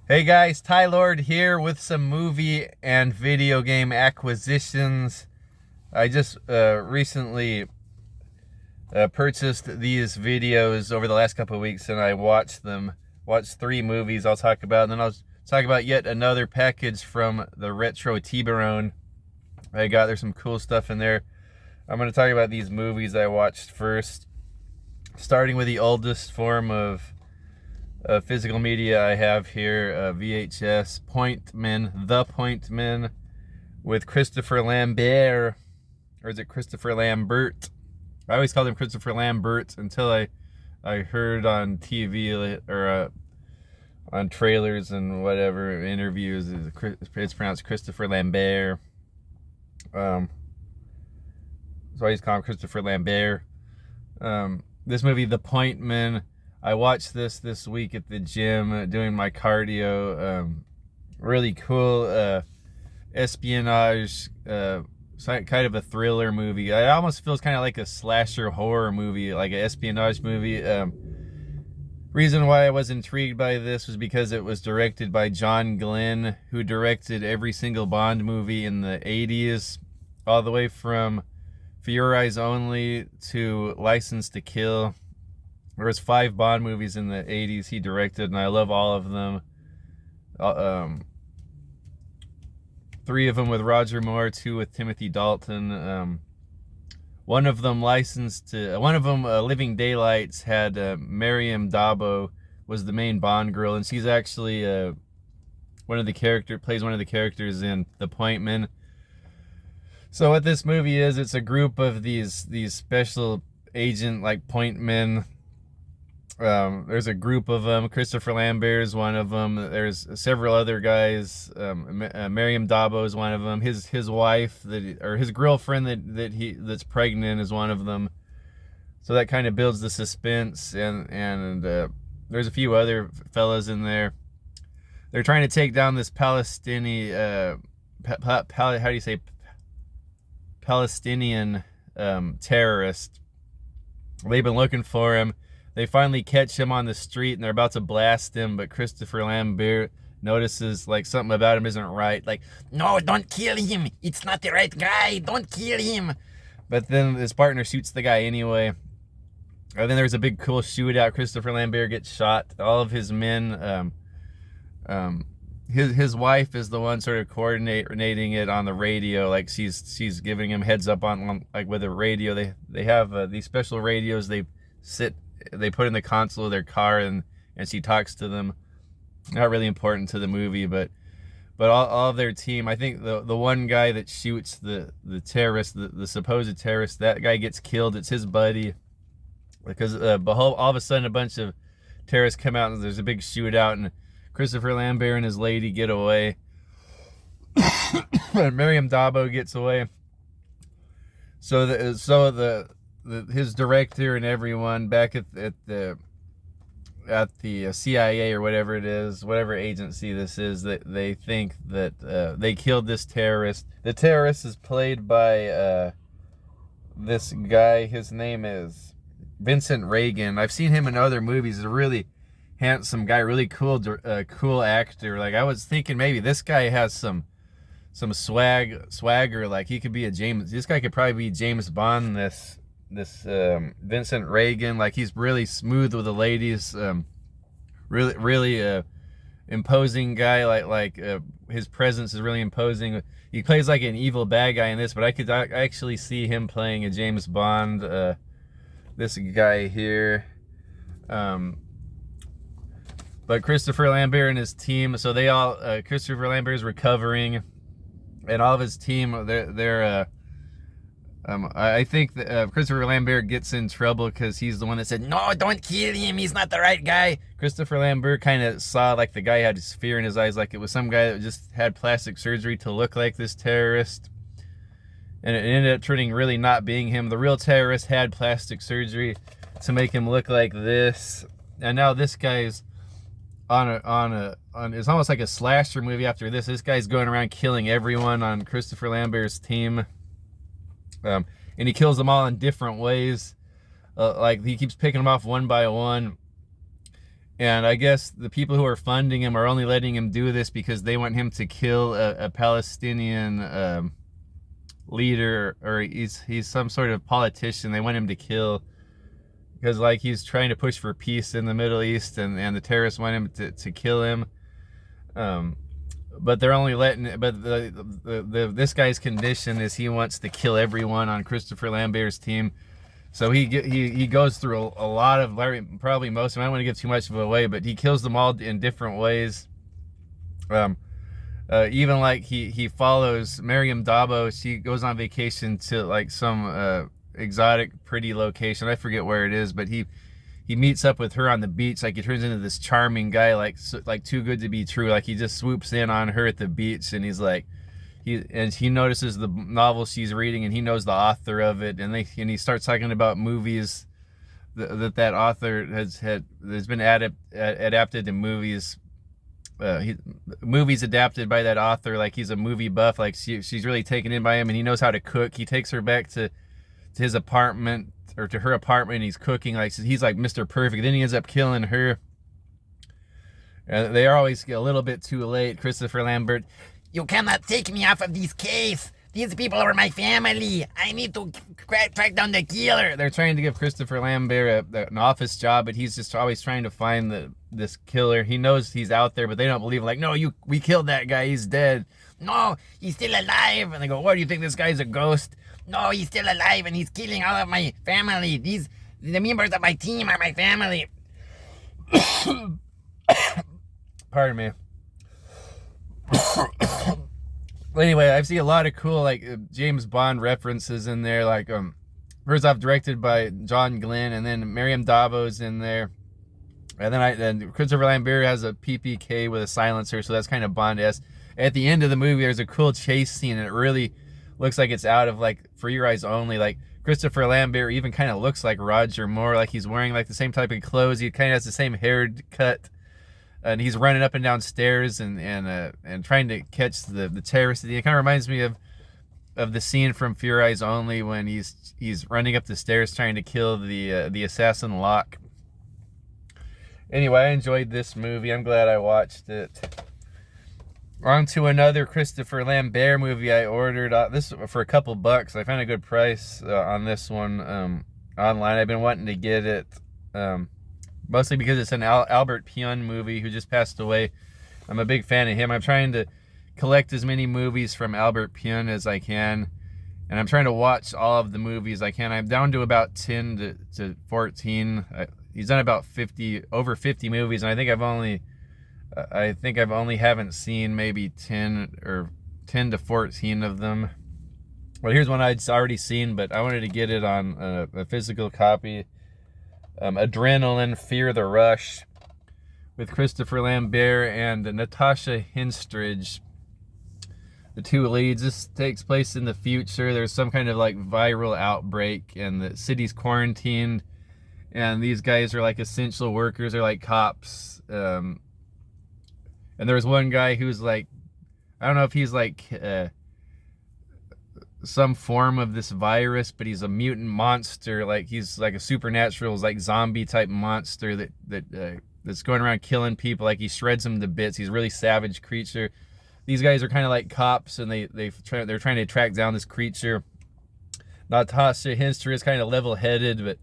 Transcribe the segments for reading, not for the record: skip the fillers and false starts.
Hey guys, Ty Lord here with some movie and video game acquisitions. I just recently purchased these videos over the last couple of weeks, and I watched them. Watched 3 movies I'll talk about, and then I'll talk about yet another package from the retro Tiburon. There's some cool stuff in there. I'm going to talk about these movies I watched first, starting with the oldest form of physical media I have here, VHS, The Point Men, with Christopher Lambert, or is it Christopher Lambert? I always called him Christopher Lambert until I heard on TV or on trailers and whatever interviews, it's pronounced Christopher Lambert. So I always call him Christopher Lambert. This movie, The Point Men, I watched this week at the gym doing my cardio. Really cool espionage, kind of a thriller movie. It almost feels kind of like a slasher horror movie, like an espionage movie. Reason why I was intrigued by this was because it was directed by John Glenn, who directed every single Bond movie in the 80s, all the way from For Your Eyes Only to License to Kill. There was 5 Bond movies in the 80s he directed, and I love all of them. 3 of them with Roger Moore, 2 with Timothy Dalton. One of them, Living Daylights, had Miriam Dabo was the main Bond girl, and she's actually plays one of the characters in The Point Men. So what this movie is, it's a group of these special agent like point men. There's a group of them. Christopher Lambert is one of them. There's several other guys. Miriam Dabo is one of them. His wife or his girlfriend that's pregnant is one of them. So that kind of builds the suspense, and there's a few other fellas in there. They're trying to take down this Palestinian terrorist. They've been looking for him. They finally catch him on the street, and they're about to blast him, but Christopher Lambert notices like something about him isn't right. Like, no, don't kill him. It's not the right guy. Don't kill him. But then his partner shoots the guy anyway. And then there's a big cool shootout. Christopher Lambert gets shot. All of his men, his wife is the one sort of coordinating it on the radio. Like she's giving him heads up on like with a radio. They have these special radios. They put in the console of their car, and she talks to them. Not really important to the movie, but all of their team. I think the one guy that shoots the terrorist, the supposed terrorist, that guy gets killed. It's his buddy, because all of a sudden a bunch of terrorists come out, and there's a big shootout, and Christopher Lambert and his lady get away. Miriam Dabo gets away. So his director and everyone back at the CIA or whatever it is, whatever agency this is, that they think that they killed this terrorist. The terrorist is played by this guy. His name is Vincent Reagan. I've seen him in other movies. He's a really handsome guy, really cool actor. Like, I was thinking maybe this guy has some swagger. Like, he could be this guy could probably be James Bond. This Vincent Reagan, like, he's really smooth with the ladies, really imposing guy. Like his presence is really imposing. He plays like an evil bad guy in this, but I could actually see him playing a James Bond. This guy here, but Christopher Lambert and his team. So they all Christopher Lambert is recovering, and all of his team, they're I think that Christopher Lambert gets in trouble because he's the one that said, no, don't kill him. He's not the right guy. Christopher Lambert kind of saw like the guy had fear in his eyes, like it was some guy that just had plastic surgery to look like this terrorist. And it ended up turning really not being him. The real terrorist had plastic surgery to make him look like this. And now this guy's it's almost like a slasher movie after this. This guy's going around killing everyone on Christopher Lambert's team. And he kills them all in different ways. Like, he keeps picking them off one by one. And I guess the people who are funding him are only letting him do this because they want him to kill a Palestinian leader, or he's some sort of politician they want him to kill, because like he's trying to push for peace in the Middle East, and the terrorists want him to kill him. But they're only letting, but this guy's condition is he wants to kill everyone on Christopher Lambert's team. So he goes through a lot of, probably most of them. I don't want to give too much of it away, but he kills them all in different ways. Even like he follows Miriam Dabo. She goes on vacation to like some exotic, pretty location. I forget where it is, but he meets up with her on the beach. Like he turns into this charming guy, like too good to be true. Like he just swoops in on her at the beach, and he's like, he notices the novel she's reading, and he knows the author of it, and he starts talking about movies that author has been adapted to movies. Movies adapted by that author. Like he's a movie buff. Like she's really taken in by him, and he knows how to cook. He takes her back to his apartment, or to her apartment, and he's cooking. Like he's like Mr. Perfect. Then he ends up killing her. They are always a little bit too late. Christopher Lambert, you cannot take me off of this case. These people are my family. I need to track down the killer. They're trying to give Christopher Lambert an office job, but he's just always trying to find this killer. He knows he's out there, but they don't believe him. Like, no, we killed that guy. He's dead. No, he's still alive. And they go, what, do you think this guy's a ghost? No, he's still alive, and he's killing all of my family. The members of my team are my family. Pardon me. Anyway, I see a lot of cool like James Bond references in there. Like first off, directed by John Glenn, and then Miriam Dabo's in there, and then Christopher Lambert has a PPK with a silencer, so that's kind of Bond-esque. At the end of the movie, there's a cool chase scene, and it really looks like it's out of like For Your Eyes Only. Like Christopher Lambert even kind of looks like Roger Moore. Like he's wearing like the same type of clothes. He kind of has the same haircut. And he's running up and down stairs and trying to catch the terrorist. It kind of reminds me of the scene from For Your Eyes Only when he's running up the stairs trying to kill the assassin Locke. Anyway, I enjoyed this movie. I'm glad I watched it. On to another Christopher Lambert movie I ordered. This for a couple bucks. I found a good price on this one online. I've been wanting to get it. Mostly because it's an Albert Pyun movie who just passed away. I'm a big fan of him. I'm trying to collect as many movies from Albert Pyun as I can. And I'm trying to watch all of the movies I can. I'm down to about 10 to 14. He's done about over 50 movies. And I think I've only haven't seen maybe 10 to 14 of them. Well, here's one I'd already seen, but I wanted to get it on a physical copy. Adrenaline, Fear the Rush, with Christopher Lambert and Natasha Henstridge, the two leads. This takes place in the future. There's some kind of like viral outbreak, and the city's quarantined, and these guys are like essential workers. They're like cops. And there's one guy who's like, I don't know if he's like some form of this virus, but he's a mutant monster. Like he's like a supernatural, like zombie type monster that's going around killing people. Like he shreds them to bits. He's a really savage creature. These guys are kind of like cops, and they're trying to track down this creature. Natasha Henstridge is kind of level-headed,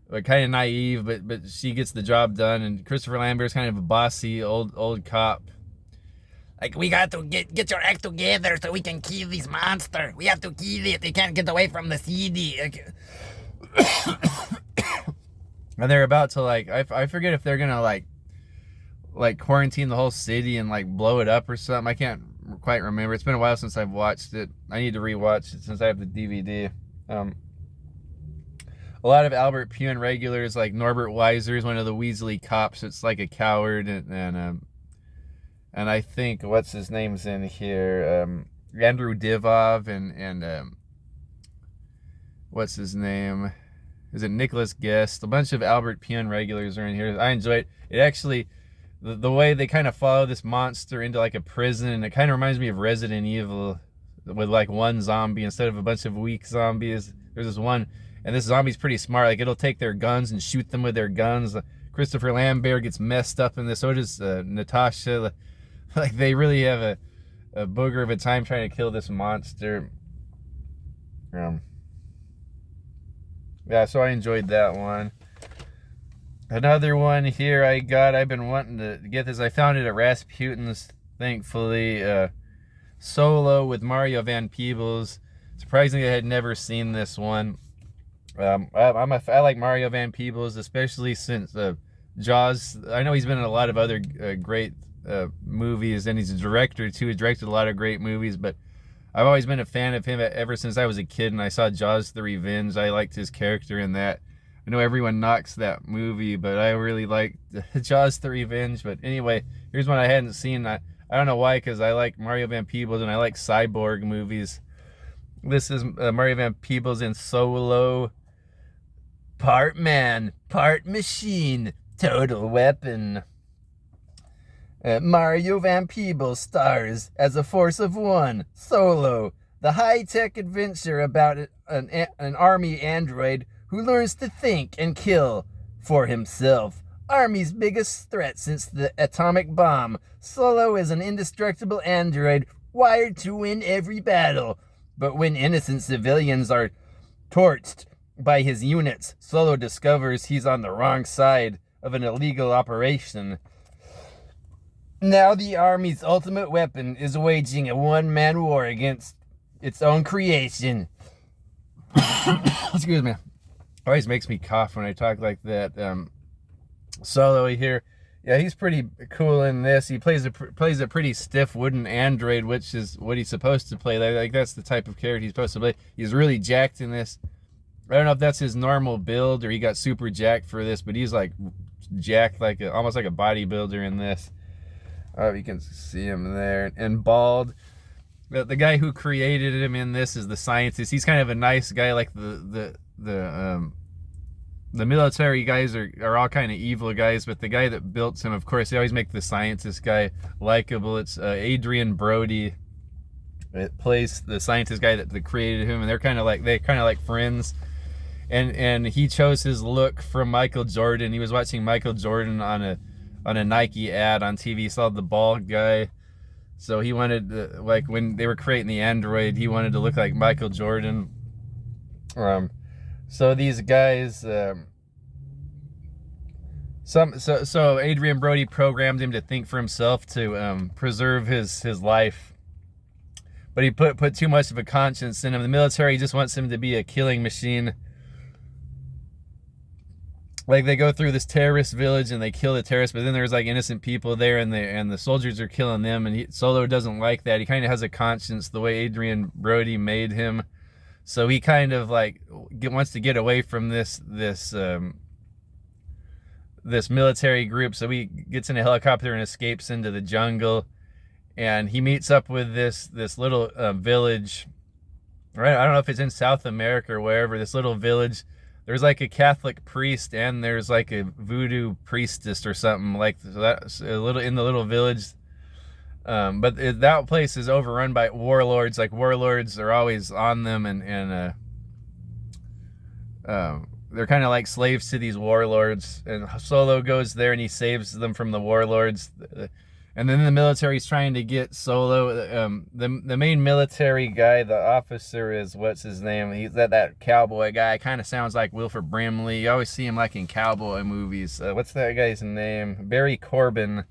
but kind of naive, but she gets the job done. And Christopher Lambert's kind of a bossy old cop. Like, we got to get your act together so we can kill this monster. We have to kill it. They can't get away from the city. And they're about to like, I forget if they're gonna like quarantine the whole city and like blow it up or something. I can't quite remember. It's been a while since I've watched it. I need to rewatch it since I have the DVD. A lot of Albert Pyun regulars, like Norbert Weiser is one of the Weasley cops. It's like a coward, and I think what's his name's in here, Andrew Divoff and what's his name? Is it Nicholas Guest? A bunch of Albert Pyun regulars are in here. I enjoy it. It actually, the way they kind of follow this monster into like a prison, and it kind of reminds me of Resident Evil with like one zombie instead of a bunch of weak zombies. There's this one, and this zombie's pretty smart. Like it'll take their guns and shoot them with their guns. Christopher Lambert gets messed up in this. So does Natasha. Like, they really have a booger of a time trying to kill this monster. Yeah, so I enjoyed that one. Another one here I've been wanting to get this. I found it at Rasputin's, thankfully. Solo with Mario Van Peebles. Surprisingly, I had never seen this one. I like Mario Van Peebles, especially since Jaws. I know he's been in a lot of other great movies, and he's a director too. He directed a lot of great movies, but I've always been a fan of him ever since I was a kid, and I saw Jaws: The Revenge. I liked his character in that. I know everyone knocks that movie, but I really liked Jaws: The Revenge. But anyway, here's one I hadn't seen. I don't know why, because I like Mario Van Peebles, and I like cyborg movies. This is Mario Van Peebles in Solo. Part man, part machine, total weapon. Mario Van Peebles stars as a force of one, Solo, the high-tech adventure about an army android who learns to think and kill for himself. Army's biggest threat since the atomic bomb. Solo is an indestructible android wired to win every battle. But when innocent civilians are torched by his units, Solo discovers he's on the wrong side of an illegal operation. Now the Army's ultimate weapon is waging a one-man war against its own creation. Excuse me. Always makes me cough when I talk like that. Solo here, yeah, he's pretty cool in this. He plays a pretty stiff wooden android, which is what he's supposed to play. Like that's the type of character he's supposed to play. He's really jacked in this. I don't know if that's his normal build or he got super jacked for this, but he's like jacked like almost like a bodybuilder in this. You can see him there, and bald. The guy who created him in this is the scientist. He's kind of a nice guy. Like the military guys are all kind of evil guys, but the guy that built him, of course, they always make the scientist guy likable. It's Adrian Brody. It plays the scientist guy that created him, and they're kind of like friends. And he chose his look from Michael Jordan. He was watching Michael Jordan on a Nike ad on TV. He saw the bald guy, so he wanted to, like when they were creating the android, he wanted to look like Michael Jordan. So these guys, so Adrian Brody programmed him to think for himself to preserve his life, but he put too much of a conscience in him. The military just wants him to be a killing machine. Like they go through this terrorist village and they kill the terrorists, but then there's like innocent people there, and the soldiers are killing them. And Solo doesn't like that. He kind of has a conscience the way Adrian Brody made him, so he kind of like wants to get away from this military group. So he gets in a helicopter and escapes into the jungle, and he meets up with this little village. Right, I don't know if it's in South America or wherever. This little village. There's like a Catholic priest and there's like a voodoo priestess or something like so that's a little in the little village. But that place is overrun by warlords. Like warlords are always on them, and they're kind of like slaves to these warlords. And Solo goes there and he saves them from the warlords. And then the military's trying to get Solo. The main military guy, the officer, is what's his name? He's that cowboy guy. Kind of sounds like Wilford Brimley. You always see him like in cowboy movies. What's that guy's name? Barry Corbin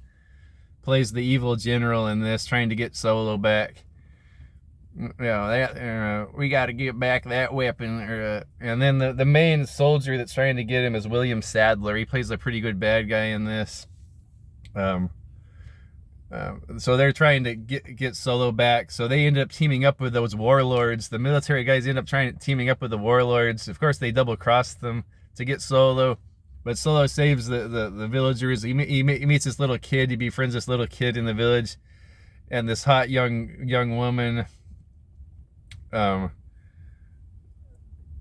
plays the evil general in this, trying to get Solo back. You know, we got to get back that weapon. And then the main soldier that's trying to get him is William Sadler. He plays a pretty good bad guy in this. So they're trying to get Solo back. So they end up teaming up with those warlords. The military guys end up teaming up with the warlords. Of course, they double cross them to get Solo, but Solo saves the villagers. He meets this little kid. He befriends this little kid in the village, and this hot young woman.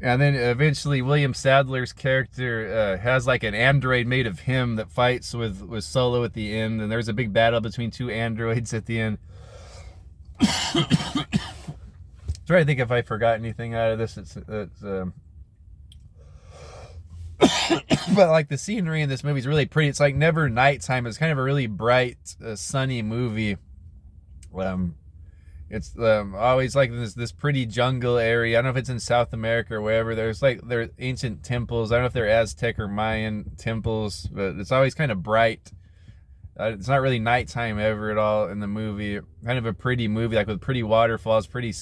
And then eventually William Sadler's character has like an android made of him that fights with Solo at the end, and there's a big battle between two androids at the end. Trying to think if I forgot anything out of this. But like the scenery in this movie is really pretty. It's like never nighttime. It's kind of a really bright, sunny movie. It's always like this pretty jungle area. I don't know if it's in South America or wherever. There's ancient temples. I don't know if they're Aztec or Mayan temples, but it's always kind of bright. It's not really nighttime ever at all in the movie. Kind of a pretty movie, like with pretty waterfalls, pretty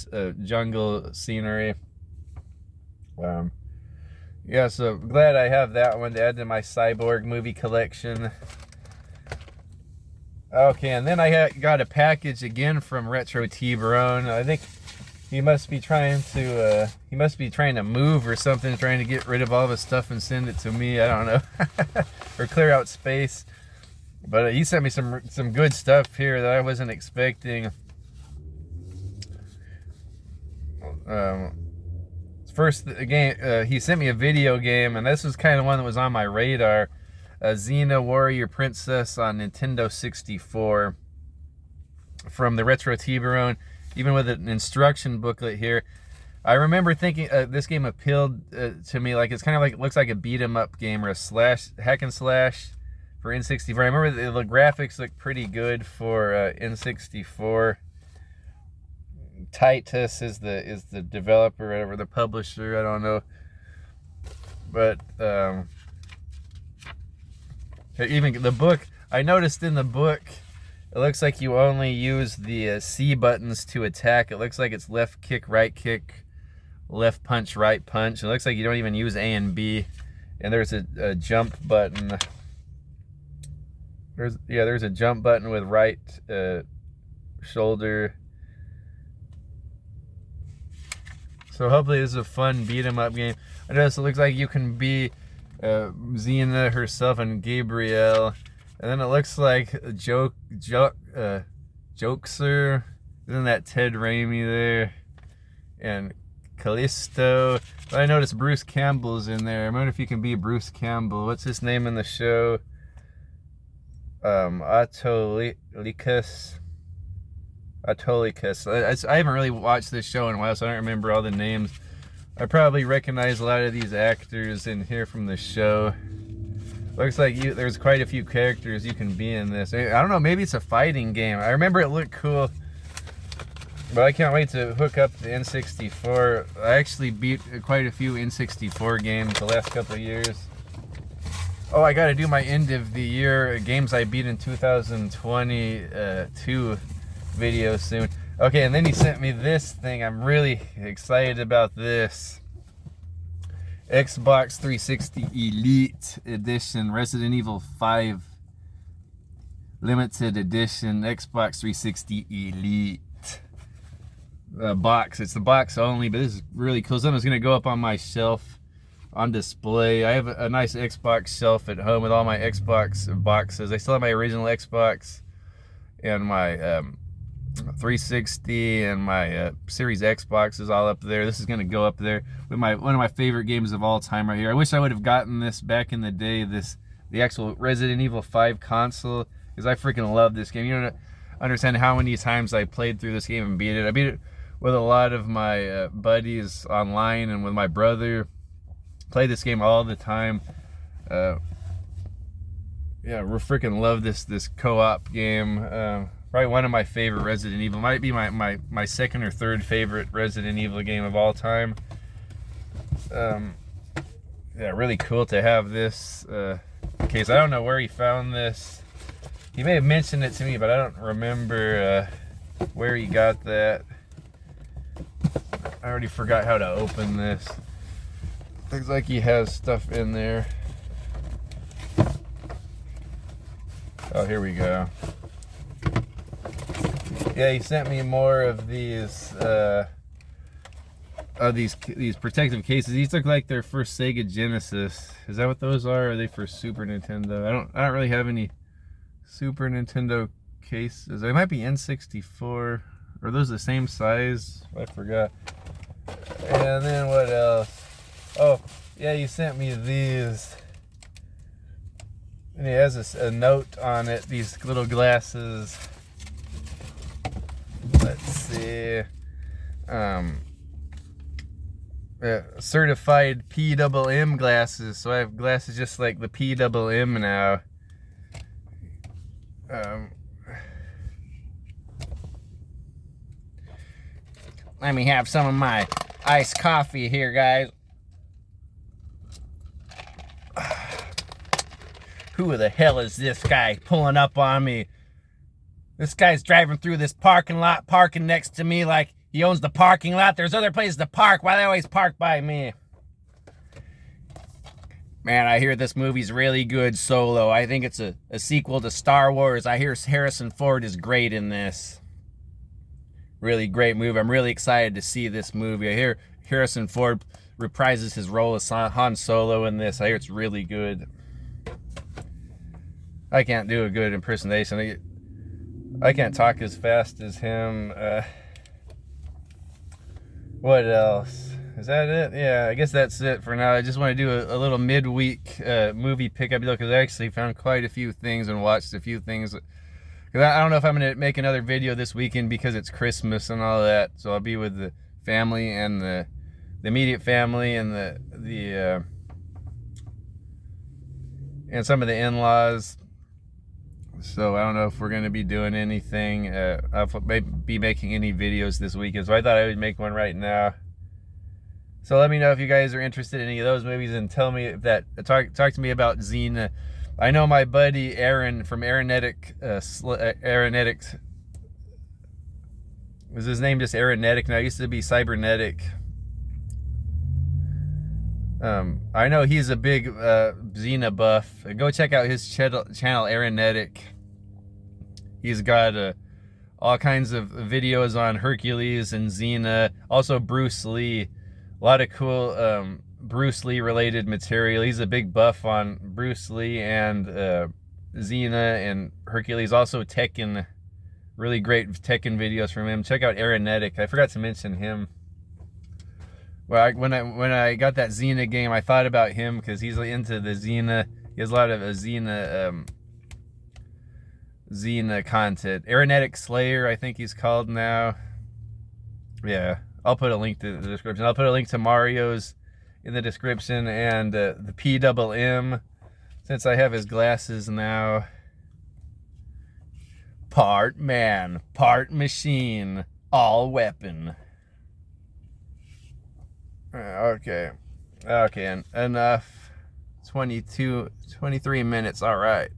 jungle scenery. Yeah, so glad I have that one to add to my Cyborg movie collection. Okay, and then I got a package again from Retro Tiburon. I think he must be trying to move or something, trying to get rid of all of his stuff and send it to me. I don't know, or clear out space. But he sent me some good stuff here that I wasn't expecting. First game, he sent me a video game, and this was kind of one that was on my radar. Xena Warrior Princess on Nintendo 64 from the Retro Tiburon, even with an instruction booklet here. I remember thinking this game appealed to me, like it's kind of like, looks like a beat 'em up game or a hack and slash for N64. I remember the graphics look pretty good for N64. Titus is the developer or the publisher, I don't know. But even the book, I noticed in the book, it looks like you only use the C buttons to attack. It looks like it's left kick, left punch, right punch. It looks like you don't even use A and B. And there's a jump button. There's a jump button with right shoulder. So hopefully this is a fun beat 'em up game. I notice it looks like you can be Xena herself and Gabrielle, and then it looks like Jokester, isn't that Ted Raimi there, and Callisto. But I noticed Bruce Campbell's in there. I wonder if you can be Bruce Campbell. What's his name in the show? Autolycus. I haven't really watched this show in a while, so I don't remember all the names. I probably recognize a lot of these actors in here from the show. Looks like there's quite a few characters you can be in this. I don't know, maybe it's a fighting game. I remember it looked cool, but I can't wait to hook up the N64. I actually beat quite a few N64 games the last couple of years. Oh, I gotta do my end of the year games I beat in 2022 video soon. Okay, and then he sent me this thing. I'm really excited about this. Xbox 360 Elite Edition, Resident Evil 5 Limited Edition, Xbox 360 Elite box. It's the box only, but this is really cool. Something's gonna go up on my shelf on display. I have a nice Xbox shelf at home with all my Xbox boxes. I still have my original Xbox and my 360 and my Series Xbox is all up there. This is gonna go up there with one of my favorite games of all time right here. I wish I would have gotten this back in the day, the actual Resident Evil 5 console, because I freaking love this game. You don't understand how many times I played through this game and beat it. I beat it with a lot of my buddies online and with my brother. Play this game all the time. Yeah, we freaking love this co-op game. Probably one of my favorite Resident Evil. Might be my second or third favorite Resident Evil game of all time. Yeah, really cool to have this case. I don't know where he found this. He may have mentioned it to me, but I don't remember where he got that. I already forgot how to open this. Looks like he has stuff in there. Oh, here we go. Yeah, he sent me more of these protective cases. These look like they're for Sega Genesis. Is that what those are? Or are they for Super Nintendo? I don't really have any Super Nintendo cases. They might be N64. Are those the same size? I forgot. And then what else? Oh, yeah, you sent me these. And it has a note on it, these little glasses. Let's see. certified PMM glasses, so I have glasses just like the PMM now. Let me have some of my iced coffee here, guys. Who the hell is this guy pulling up on me? This guy's driving through this parking lot, parking next to me like he owns the parking lot. There's other places to park. Why do they always park by me? Man, I hear this movie's really good, Solo. I think it's a sequel to Star Wars. I hear Harrison Ford is great in this. Really great movie. I'm really excited to see this movie. I hear Harrison Ford reprises his role as Han Solo in this. I hear it's really good. I can't do a good impersonation. I can't talk as fast as him. What else? Is that it? Yeah, I guess that's it for now. I just want to do a little midweek movie pickup deal because I actually found quite a few things and watched a few things. Because I don't know if I'm going to make another video this weekend because it's Christmas and all that. So I'll be with the family and the immediate family and the and some of the in-laws. So I don't know if we're going to be doing anything. I'll be making any videos this weekend. So I thought I would make one right now. So let me know if you guys are interested in any of those movies and tell me if that, talk to me about Xena. I know my buddy Aaron from Aaronetic, Aaronetic, was his name just Aaronetic? Now it used to be Cybernetic. I know he's a big Xena buff. Go check out his channel Aaronetic. He's got all kinds of videos on Hercules and Xena. Also Bruce Lee. A lot of cool Bruce Lee related material. He's a big buff on Bruce Lee and Xena and Hercules. Also Tekken. Really great Tekken videos from him. Check out Aaronetic. I forgot to mention him. Well, when I got that Xena game, I thought about him because he's into the Xena. He has a lot of Xena content. Aaronetic Slayer, I think he's called now. Yeah, I'll put a link to the description. I'll put a link to Mario's in the description and the PMM, since I have his glasses now. Part man, part machine, all weapon. Okay, enough. 23 minutes, all right.